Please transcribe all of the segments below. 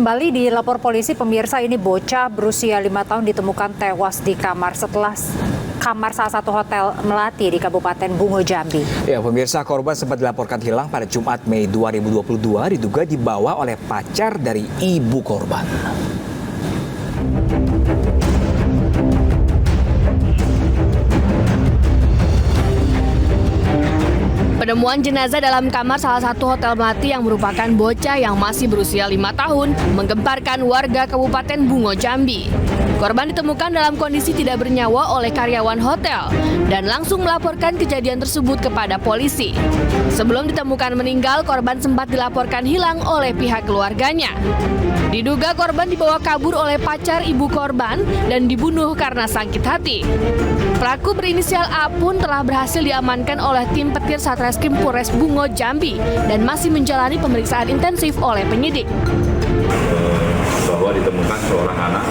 Kembali dilapor polisi, pemirsa, ini bocah berusia 5 tahun ditemukan tewas di kamar setelah kamar salah satu hotel melati di Kabupaten Bungo, Jambi. Ya, pemirsa, korban sempat dilaporkan hilang pada Jumat Mei 2022, diduga dibawa oleh pacar dari ibu korban. Penemuan jenazah dalam kamar salah satu hotel melati yang merupakan bocah yang masih berusia 5 tahun menggemparkan warga Kabupaten Bungo, Jambi. Korban ditemukan dalam kondisi tidak bernyawa oleh karyawan hotel dan langsung melaporkan kejadian tersebut kepada polisi. Sebelum ditemukan meninggal, korban sempat dilaporkan hilang oleh pihak keluarganya. Diduga korban dibawa kabur oleh pacar ibu korban dan dibunuh karena sakit hati. Pelaku berinisial A pun telah berhasil diamankan oleh tim petir Satreskrim Polres Bungo, Jambi dan masih menjalani pemeriksaan intensif oleh penyidik. Bahwa ditemukan seorang anak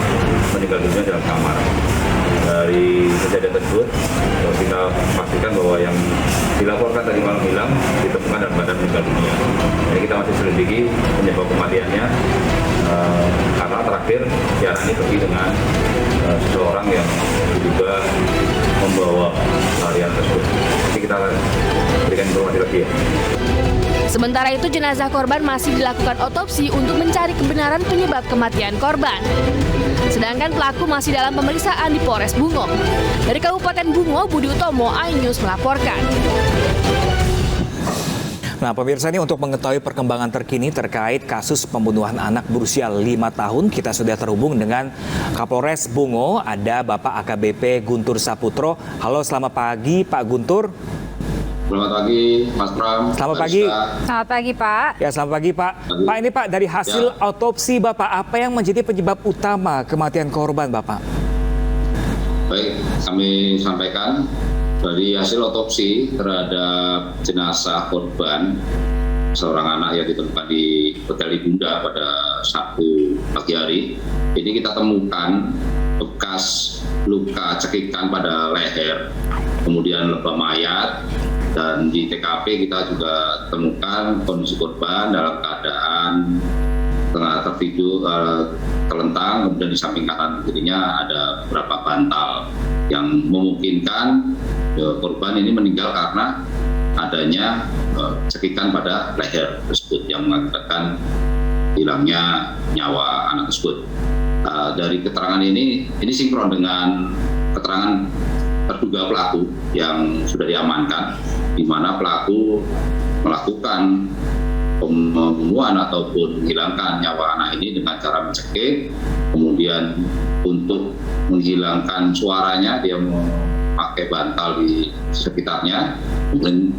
meninggal dunia dalam kamar. Dari kejadian tersebut, kita pastikan bahwa yang dilaporkan tadi malam hilang ditemukan dalam keadaan meninggal dunia. Jadi kita masih selidiki penyebab kematiannya, karena terakhir si anak ini pergi dengan seseorang yang diduga membawa harian tersebut. Jadi kita berikan informasi lagi ya. Sementara itu, jenazah korban masih dilakukan otopsi untuk mencari kebenaran penyebab kematian korban. Sedangkan pelaku masih dalam pemeriksaan di Polres Bungo. Dari Kabupaten Bungo, Budi Utomo, iNews melaporkan. Nah, pemirsa, ini untuk mengetahui perkembangan terkini terkait kasus pembunuhan anak berusia 5 tahun, kita sudah terhubung dengan Kapolres Bungo, ada Bapak AKBP Guntur Saputro. Halo, selamat pagi Pak Guntur. Selamat pagi, Mas Pram. Selamat pagi. Selamat pagi, Pak. Ya, selamat pagi, Pak. Pak, ini Pak, dari hasil autopsi Bapak, apa yang menjadi penyebab utama kematian korban, Bapak? Baik, kami sampaikan dari hasil otopsi terhadap jenazah korban, seorang anak yang ditemukan di Hotel Ibunda pada Sabtu pagi hari. Ini kita temukan bekas luka cekikan pada leher, kemudian lebam mayat. Dan di TKP kita juga temukan kondisi korban dalam keadaan tengah tertidur, terlentang, kemudian di samping kanan kirinya ada beberapa bantal yang memungkinkan korban ini meninggal karena adanya cekikan pada leher tersebut yang mengakibatkan hilangnya nyawa anak tersebut. Dari keterangan ini sinkron dengan keterangan terduga pelaku yang sudah diamankan, di mana pelaku melakukan pembunuhan ataupun menghilangkan nyawa anak ini dengan cara mencekik, kemudian untuk menghilangkan suaranya dia memakai bantal di sekitarnya, kemudian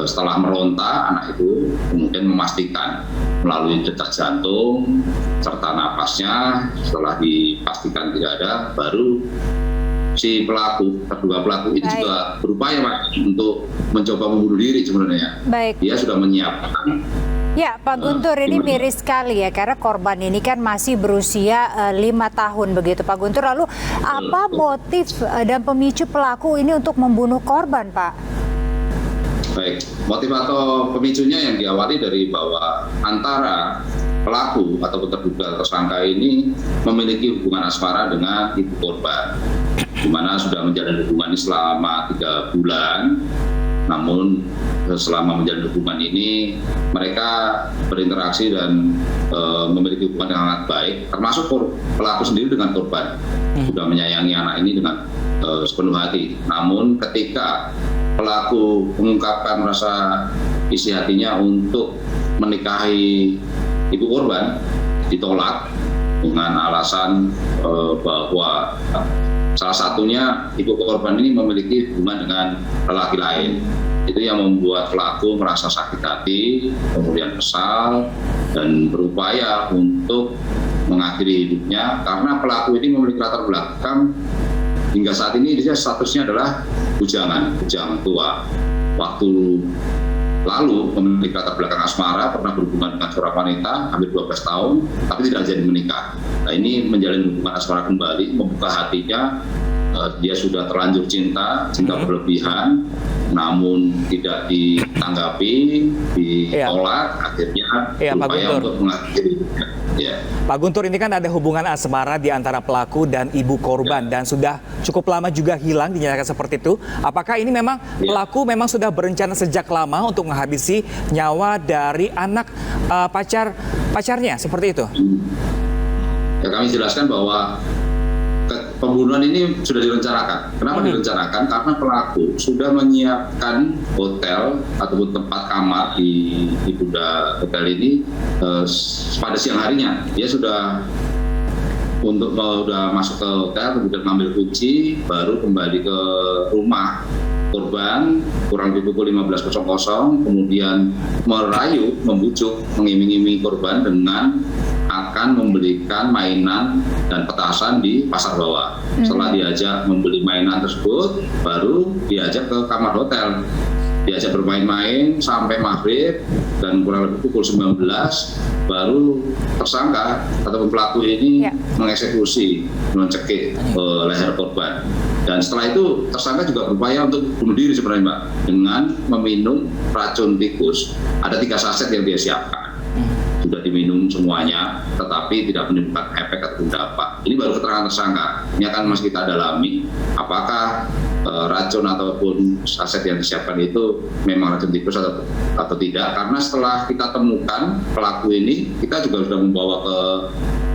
setelah meronta anak itu kemudian memastikan melalui detak jantung serta napasnya, setelah dipastikan tidak ada, baru si terduga pelaku itu juga berupaya Pak untuk mencoba membunuh diri sebenarnya. Baik. Dia sudah menyiapkan. Ya, Pak Guntur, ini miris sekali ya, karena korban ini kan masih berusia 5 tahun begitu, Pak Guntur. Lalu apa motif dan pemicu pelaku ini untuk membunuh korban, Pak? Baik, motif atau pemicunya yang diawali dari bahwa antara pelaku atau terduga tersangka ini memiliki hubungan asmara dengan ibu korban, di mana sudah menjalin hubungan ini selama 3 bulan. Namun selama menjalin hubungan ini mereka berinteraksi dan memiliki hubungan yang sangat baik, termasuk pelaku sendiri dengan korban sudah menyayangi anak ini dengan sepenuh hati. Namun ketika pelaku mengungkapkan rasa isi hatinya untuk menikahi ibu korban, ditolak dengan alasan bahwa salah satunya ibu korban ini memiliki hubungan dengan lelaki lain. Itu yang membuat pelaku merasa sakit hati, kemudian kesal, dan berupaya untuk mengakhiri hidupnya karena pelaku ini memiliki latar belakang hingga saat ini dia statusnya adalah bujang tua. Waktu lalu memiliki latar belakang asmara, pernah berhubungan dengan seorang wanita hampir 12 tahun, tapi tidak jadi menikah. Nah, ini menjalin hubungan asmara kembali, membuka hatinya dia sudah terlanjur cinta berlebihan, namun tidak ditanggapi, ditolak, akhirnya berupaya untuk mengakhiri. Pak Guntur, ini kan ada hubungan asmara di antara pelaku dan ibu korban dan sudah cukup lama juga hilang, dinyatakan seperti itu. Apakah ini memang pelaku memang sudah berencana sejak lama untuk menghabisi nyawa dari anak pacarnya seperti itu? Ya, kami jelaskan bahwa pembunuhan ini sudah direncanakan. Kenapa direncanakan? Karena pelaku sudah menyiapkan hotel ataupun tempat kamar di Bunda Hotel ini pada siang harinya. Dia sudah masuk ke hotel, kemudian mengambil kunci, baru kembali ke rumah korban kurang lebih pukul 15.00, kemudian merayu, membujuk, mengiming-iming korban dengan akan membelikan mainan dan petasan di pasar bawah. Setelah diajak membeli mainan tersebut, baru diajak ke kamar hotel. Diajak bermain-main sampai maghrib dan kurang lebih pukul 19 baru tersangka ataupun pelaku ini mengeksekusi, mencekik leher korban. Dan setelah itu tersangka juga berupaya untuk bunuh diri sebenarnya Mbak, dengan meminum racun tikus. Ada 3 saset yang dia siapkan. Sudah diminum semuanya, tetapi tidak menimbulkan efek atau dampak. Ini baru keterangan tersangka. Ini akan masih kita dalami, apakah racun ataupun saset yang disiapkan itu memang racun tikus atau tidak. Karena setelah kita temukan pelaku ini, kita juga sudah membawa ke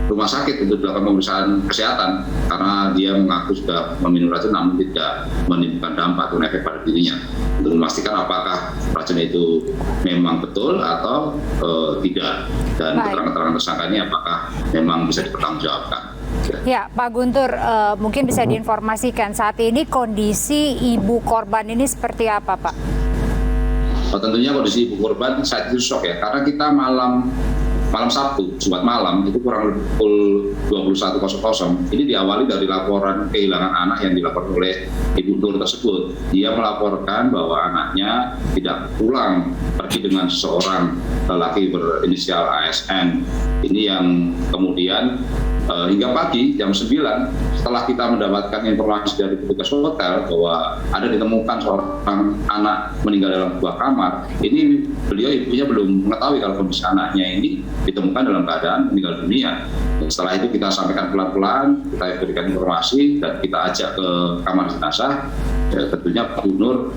rumah sakit untuk dilakukan pemeriksaan kesehatan karena dia mengaku sudah meminum racun namun tidak menimbulkan dampak atau efek pada dirinya, untuk memastikan apakah racun itu memang betul atau tidak, dan keterangan-keterangan tersangka ini apakah memang bisa dipertanggungjawabkan. Ya, Pak Guntur, mungkin bisa diinformasikan saat ini kondisi ibu korban ini seperti apa, Pak? Tentunya kondisi ibu korban saat itu shock ya, karena kita malam Sabtu, Jumat malam itu kurang lebih pukul 21.00. Ini diawali dari laporan kehilangan anak yang dilaporkan oleh Ibu Nur tersebut. Dia melaporkan bahwa anaknya tidak pulang, pergi dengan seorang lelaki berinisial ASN. Ini yang kemudian hingga pagi jam 9 setelah kita mendapatkan informasi dari petugas hotel bahwa ada ditemukan seorang anak meninggal dalam sebuah kamar. Ini ibunya belum mengetahui kalau kondisi anaknya ini ditemukan dalam keadaan meninggal dunia. Setelah itu kita sampaikan pelan-pelan, kita berikan informasi dan kita ajak ke kamar jenazah. Ya, tentunya Pak Nur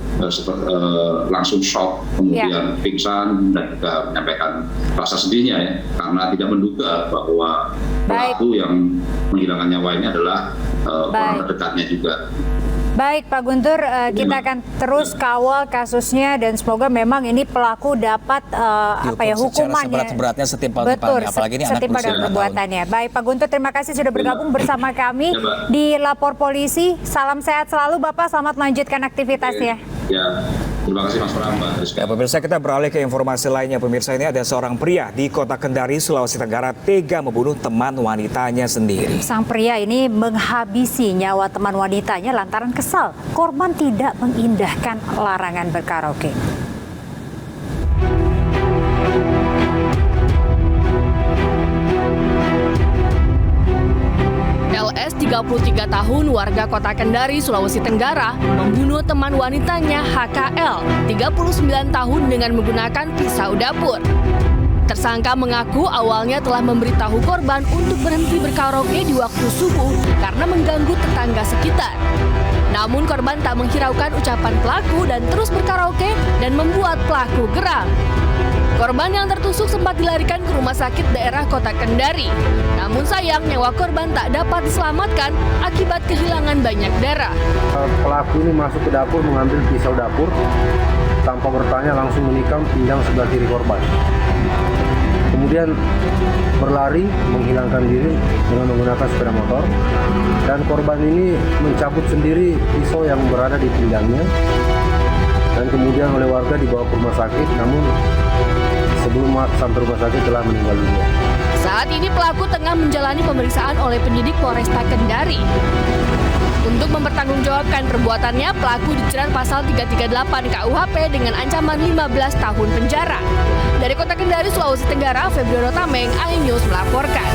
langsung shock, kemudian pingsan dan juga menyampaikan rasa sedihnya ya, karena tidak menduga bahwa pelaku yang menghilangkan nyawa ini adalah orang terdekatnya juga. Baik Pak Guntur, kita akan terus kawal kasusnya dan semoga memang ini pelaku dapat hukuman seberat-beratnya setimpal-timpalnya, apalagi ini anak berusia 5 perbuatannya. Baik Pak Guntur, terima kasih sudah bergabung bersama kami di Lapor Polisi. Salam sehat selalu Bapak, selamat melanjutkan aktivitasnya. Ya. Terima kasih Mas Pram, Mbak Rizka. Ya, pemirsa, kita beralih ke informasi lainnya. Pemirsa, ini ada seorang pria di Kota Kendari, Sulawesi Tenggara tega membunuh teman wanitanya sendiri. Sang pria ini menghabisi nyawa teman wanitanya lantaran kesal korban tidak mengindahkan larangan berkaraoke. LS 33 tahun warga Kota Kendari, Sulawesi Tenggara membunuh teman wanitanya HKL 39 tahun dengan menggunakan pisau dapur. Tersangka mengaku awalnya telah memberitahu korban untuk berhenti berkaraoke di waktu subuh karena mengganggu tetangga sekitar. Namun korban tak menghiraukan ucapan pelaku dan terus berkaraoke dan membuat pelaku geram. Korban yang tertusuk sempat dilarikan ke rumah sakit daerah Kota Kendari. Namun sayang nyawa korban tak dapat diselamatkan akibat kehilangan banyak darah. Pelaku ini masuk ke dapur mengambil pisau dapur, tanpa bertanya langsung menikam pinggang sebelah kiri korban. Kemudian berlari menghilangkan diri dengan menggunakan sepeda motor, dan korban ini mencabut sendiri pisau yang berada di pinggangnya dan kemudian oleh warga dibawa ke rumah sakit, namun sebelum sampai rumah sakit telah meninggal dunia. Saat ini pelaku tengah menjalani pemeriksaan oleh penyidik Polresta Kendari. Untuk mempertanggungjawabkan perbuatannya, pelaku dijerat pasal 338 KUHP dengan ancaman 15 tahun penjara. Dari Kota Kendari, Sulawesi Tenggara, Febrio Tameng, iNews melaporkan.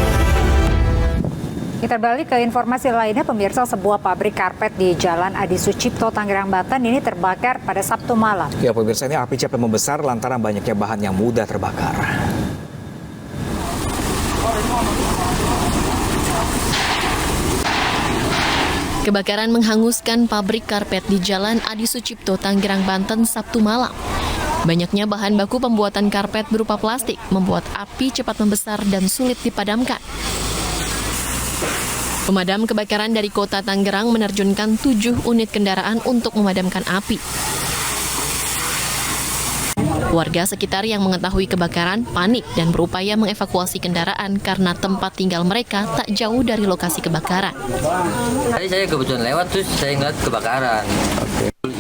Kita balik ke informasi lainnya, pemirsa, sebuah pabrik karpet di Jalan Adi Sucipto, Tangerang, Banten ini terbakar pada Sabtu malam. Ya pemirsa, ini api cepat membesar lantaran banyaknya bahan yang mudah terbakar. Kebakaran menghanguskan pabrik karpet di Jalan Adi Sucipto, Tangerang, Banten, Sabtu malam. Banyaknya bahan baku pembuatan karpet berupa plastik membuat api cepat membesar dan sulit dipadamkan. Pemadam kebakaran dari Kota Tangerang menerjunkan 7 unit kendaraan untuk memadamkan api. Warga sekitar yang mengetahui kebakaran panik dan berupaya mengevakuasi kendaraan karena tempat tinggal mereka tak jauh dari lokasi kebakaran. Tadi saya kebetulan lewat, terus saya ngeliat kebakaran.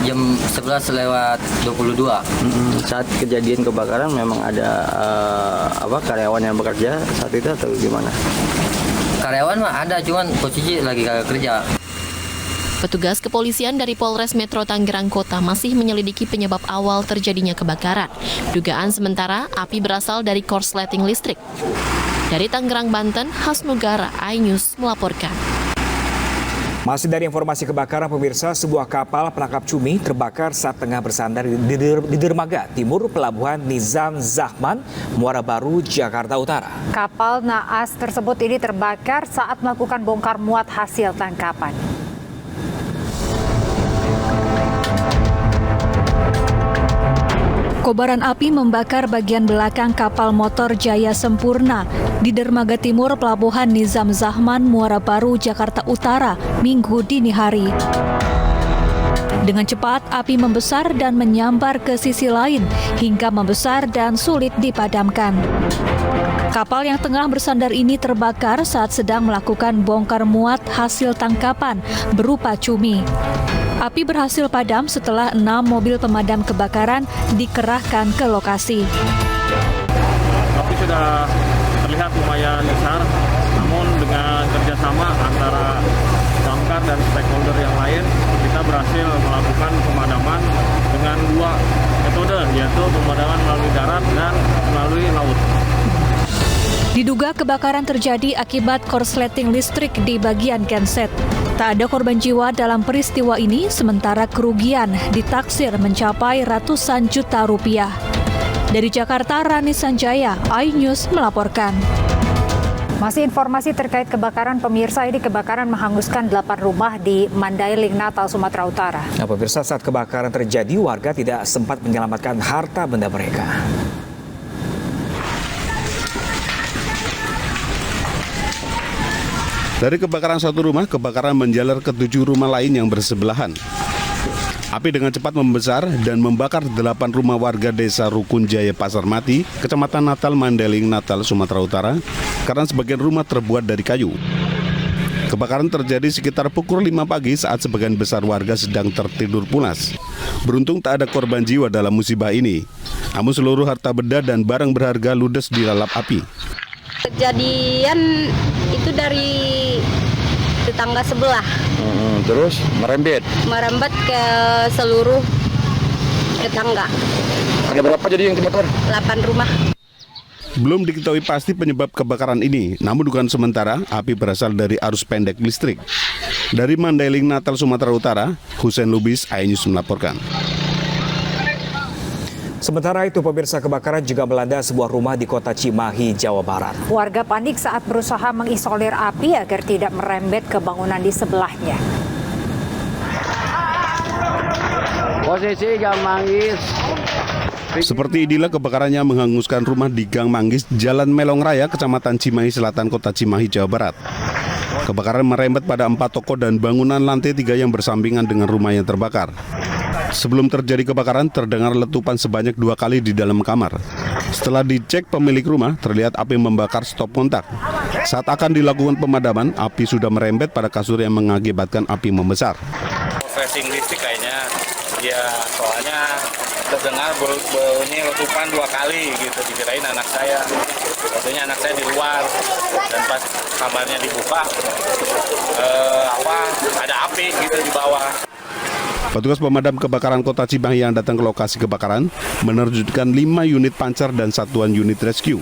Jam 11:22. Saat kejadian kebakaran memang ada karyawan yang bekerja saat itu atau gimana? Karyawan mah ada, cuman posisi lagi kagak kerja. Petugas kepolisian dari Polres Metro Tangerang Kota masih menyelidiki penyebab awal terjadinya kebakaran. Dugaan sementara api berasal dari korsleting listrik. Dari Tangerang, Banten, Hasnugara, iNews melaporkan. Masih dari informasi kebakaran, pemirsa, sebuah kapal penangkap cumi terbakar saat tengah bersandar di dermaga timur Pelabuhan Nizam Zahman, Muara Baru, Jakarta Utara. Kapal naas tersebut ini terbakar saat melakukan bongkar muat hasil tangkapan. Kobaran api membakar bagian belakang kapal motor Jaya Sempurna di dermaga timur Pelabuhan Nizam Zahman, Muara Baru, Jakarta Utara, Minggu dini hari. Dengan cepat, api membesar dan menyambar ke sisi lain hingga membesar dan sulit dipadamkan. Kapal yang tengah bersandar ini terbakar saat sedang melakukan bongkar muat hasil tangkapan berupa cumi. Api berhasil padam setelah 6 mobil pemadam kebakaran dikerahkan ke lokasi. Api sudah terlihat lumayan besar, namun dengan kerjasama antara damkar dan stakeholder yang lain, kita berhasil melakukan pemadaman dengan 2 metode, yaitu pemadaman melalui darat dan melalui laut. Diduga kebakaran terjadi akibat korsleting listrik di bagian genset. Tak ada korban jiwa dalam peristiwa ini, sementara kerugian ditaksir mencapai ratusan juta rupiah. Dari Jakarta, Rani Sanjaya, iNews melaporkan. Masih informasi terkait kebakaran, pemirsa, ini kebakaran menghanguskan 8 rumah di Mandailing, Natal, Sumatera Utara. Nah, pemirsa, saat kebakaran terjadi, warga tidak sempat menyelamatkan harta benda mereka. Dari kebakaran satu rumah, kebakaran menjalar ke 7 rumah lain yang bersebelahan. Api dengan cepat membesar dan membakar 8 rumah warga desa Rukun Jaya Pasar Mati, Kecamatan Natal, Mandailing, Natal, Sumatera Utara, karena sebagian rumah terbuat dari kayu. Kebakaran terjadi sekitar pukul 5 pagi saat sebagian besar warga sedang tertidur pulas. Beruntung tak ada korban jiwa dalam musibah ini, namun seluruh harta benda dan barang berharga ludes dilalap api. Kejadian itu dari tetangga sebelah. Terus merembet ke seluruh tetangga. Ada berapa jadi yang terbakar? 8 rumah. Belum diketahui pasti penyebab kebakaran ini, namun dugaan sementara api berasal dari arus pendek listrik. Dari Mandailing, Natal, Sumatera Utara, Husein Lubis, iNews melaporkan. Sementara itu, pemirsa, kebakaran juga melanda sebuah rumah di kota Cimahi, Jawa Barat. Warga panik saat berusaha mengisolir api agar tidak merembet ke bangunan di sebelahnya. Posisi Gang Manggis. Seperti inilah kebakarannya menghanguskan rumah di Gang Manggis, Jalan Melong Raya, Kecamatan Cimahi Selatan, Kota Cimahi, Jawa Barat. Kebakaran merembet pada 4 toko dan bangunan lantai 3 yang bersampingan dengan rumah yang terbakar. Sebelum terjadi kebakaran, terdengar letupan sebanyak 2 kali di dalam kamar. Setelah dicek pemilik rumah, terlihat api membakar stop kontak. Saat akan dilakukan pemadaman, api sudah merembet pada kasur yang mengakibatkan api membesar. Korsleting listrik kayaknya, ya soalnya terdengar bunyi letupan 2 kali gitu, dikirain anak saya. Maksudnya anak saya di luar, dan pas kamarnya dibuka, ada api gitu di bawah. Petugas pemadam kebakaran Kota Cimahi yang datang ke lokasi kebakaran menerjunkan 5 unit pancar dan 1 unit rescue.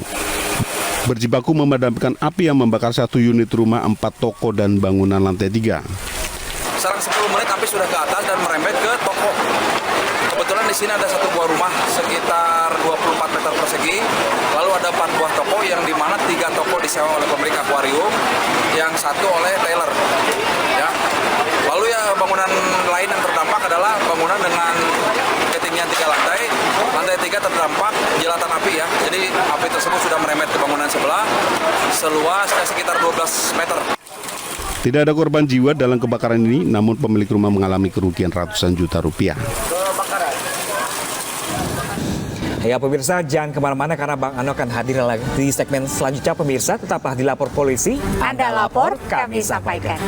berjibaku memadamkan api yang membakar 1 unit rumah, 4 toko dan bangunan lantai 3. Selang 10 menit api sudah ke atas dan merembet ke toko. Kebetulan di sini ada satu buah rumah sekitar 24 meter persegi. Lalu ada 4 buah toko yang dimana 3 toko disewa oleh pemilik akuarium, yang 1 oleh Taylor. Ya. Lalu ya bangunan lain yang terdampak adalah bangunan dengan ketinggian 3 lantai. Lantai 3 terdampak jilatan api ya. Jadi api tersebut sudah merembet ke bangunan sebelah seluas sekitar 12 meter. Tidak ada korban jiwa dalam kebakaran ini, namun pemilik rumah mengalami kerugian ratusan juta rupiah. Ya pemirsa, jangan kemana-mana karena Bang Ano akan hadir lagi di segmen selanjutnya. Pemirsa, tetaplah di Lapor Polisi. Anda lapor, kami sampaikan.